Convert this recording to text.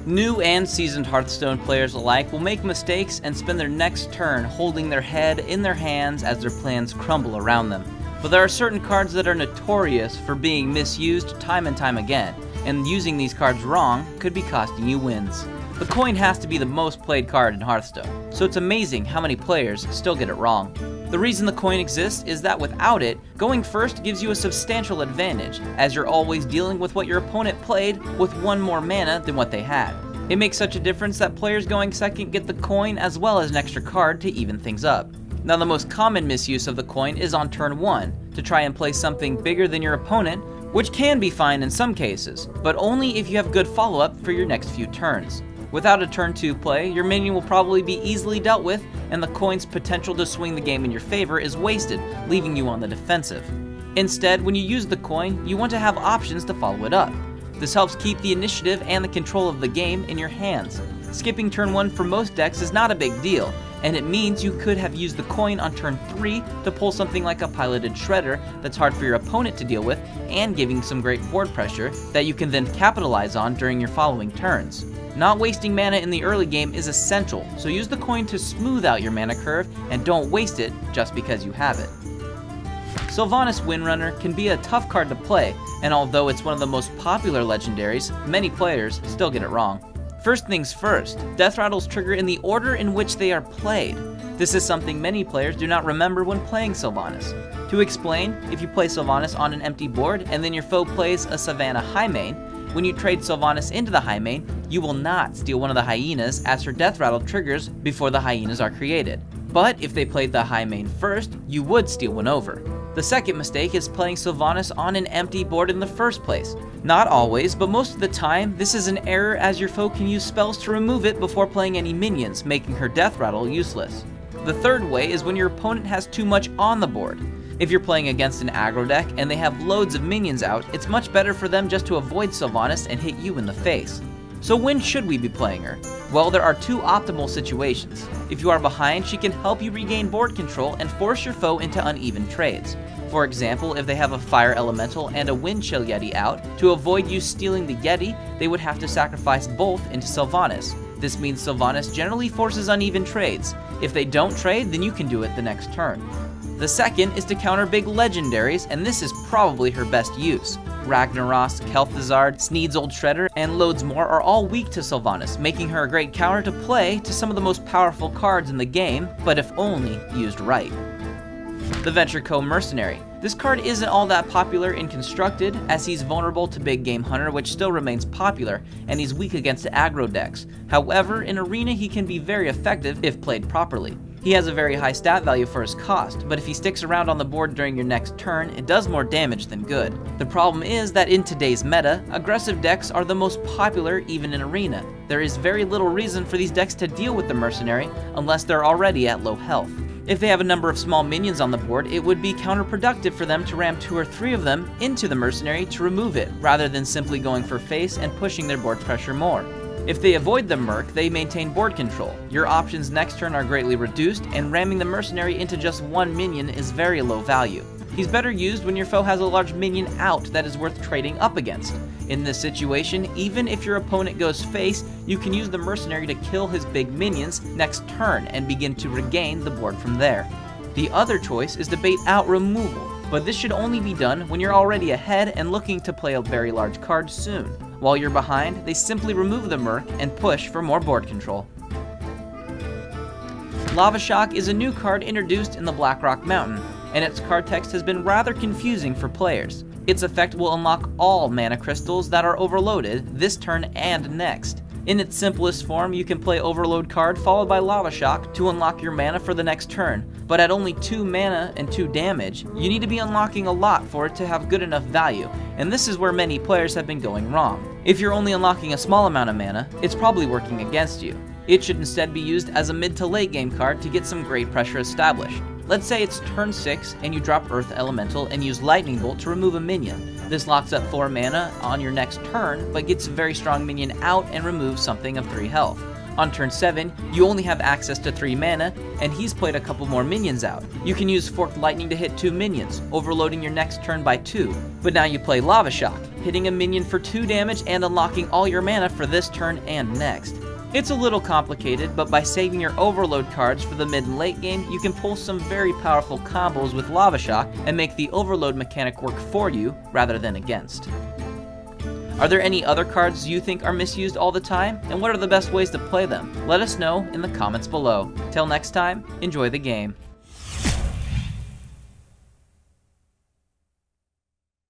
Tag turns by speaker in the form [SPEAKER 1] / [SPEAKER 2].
[SPEAKER 1] New and seasoned Hearthstone players alike will make mistakes and spend their next turn holding their head in their hands as their plans crumble around them. But there are certain cards that are notorious for being misused time and time again, and using these cards wrong could be costing you wins. The coin has to be the most played card in Hearthstone, so it's amazing how many players still get it wrong. The reason the coin exists is that without it, going first gives you a substantial advantage, as you're always dealing with what your opponent played with one more mana than what they had. It makes such a difference that players going second get the coin as well as an extra card to even things up. Now, the most common misuse of the coin is on turn 1, to try and play something bigger than your opponent, which can be fine in some cases, but only if you have good follow-up for your next few turns. Without a turn 2 play, your minion will probably be easily dealt with, and the coin's potential to swing the game in your favor is wasted, leaving you on the defensive. Instead, when you use the coin, you want to have options to follow it up. This helps keep the initiative and the control of the game in your hands. Skipping turn 1 for most decks is not a big deal, and it means you could have used the coin on turn 3 to pull something like a piloted shredder that's hard for your opponent to deal with, and giving some great board pressure that you can then capitalize on during your following turns. Not wasting mana in the early game is essential, so use the coin to smooth out your mana curve and don't waste it just because you have it. Sylvanas Windrunner can be a tough card to play, and although it's one of the most popular legendaries, many players still get it wrong. First things first, death rattles trigger in the order in which they are played. This is something many players do not remember when playing Sylvanas. To explain, if you play Sylvanas on an empty board and then your foe plays a Savannah Highmane, when you trade Sylvanas into the Highmane, you will not steal one of the hyenas as her death rattle triggers before the hyenas are created. But if they played the Highmane first, you would steal one over. The second mistake is playing Sylvanas on an empty board in the first place. Not always, but most of the time, this is an error as your foe can use spells to remove it before playing any minions, making her death rattle useless. The third way is when your opponent has too much on the board. If you're playing against an aggro deck and they have loads of minions out, it's much better for them just to avoid Sylvanas and hit you in the face. So when should we be playing her? Well, there are two optimal situations. If you are behind, she can help you regain board control and force your foe into uneven trades. For example, if they have a Fire Elemental and a Wind Chill Yeti out, to avoid you stealing the Yeti, they would have to sacrifice both into Sylvanas. This means Sylvanas generally forces uneven trades. If they don't trade, then you can do it the next turn. The second is to counter big legendaries, and this is probably her best use. Ragnaros, Kel'Thuzad, Sneed's Old Shredder, and loads more are all weak to Sylvanas, making her a great counter to play to some of the most powerful cards in the game, but if only used right. The Venture Co. Mercenary. This card isn't all that popular in Constructed, as he's vulnerable to Big Game Hunter, which still remains popular, and he's weak against aggro decks. However, in Arena he can be very effective if played properly. He has a very high stat value for his cost, but if he sticks around on the board during your next turn, it does more damage than good. The problem is that in today's meta, aggressive decks are the most popular even in Arena. There is very little reason for these decks to deal with the Mercenary unless they're already at low health. If they have a number of small minions on the board, it would be counterproductive for them to ram 2 or 3 of them into the Mercenary to remove it, rather than simply going for face and pushing their board pressure more. If they avoid the Merc, they maintain board control. Your options next turn are greatly reduced, and ramming the Mercenary into just 1 minion is very low value. He's better used when your foe has a large minion out that is worth trading up against. In this situation, even if your opponent goes face, you can use the Mercenary to kill his big minions next turn and begin to regain the board from there. The other choice is to bait out removal, but this should only be done when you're already ahead and looking to play a very large card soon. While you're behind, they simply remove the Merc and push for more board control. Lava Shock is a new card introduced in the Blackrock Mountain, and its card text has been rather confusing for players. Its effect will unlock all mana crystals that are overloaded this turn and next. In its simplest form, you can play Overload card followed by Lava Shock to unlock your mana for the next turn, but at only 2 mana and 2 damage, you need to be unlocking a lot for it to have good enough value, and this is where many players have been going wrong. If you're only unlocking a small amount of mana, it's probably working against you. It should instead be used as a mid to late game card to get some great pressure established. Let's say it's turn 6 and you drop Earth Elemental and use Lightning Bolt to remove a minion. This locks up 4 mana on your next turn, but gets a very strong minion out and removes something of 3 health. On turn 7, you only have access to 3 mana, and he's played a couple more minions out. You can use Forked Lightning to hit 2 minions, overloading your next turn by 2. But now you play Lava Shock, hitting a minion for 2 damage and unlocking all your mana for this turn and next. It's a little complicated, but by saving your overload cards for the mid and late game, you can pull some very powerful combos with Lava Shock and make the overload mechanic work for you rather than against. Are there any other cards you think are misused all the time, and what are the best ways to play them? Let us know in the comments below. Till next time, enjoy the game.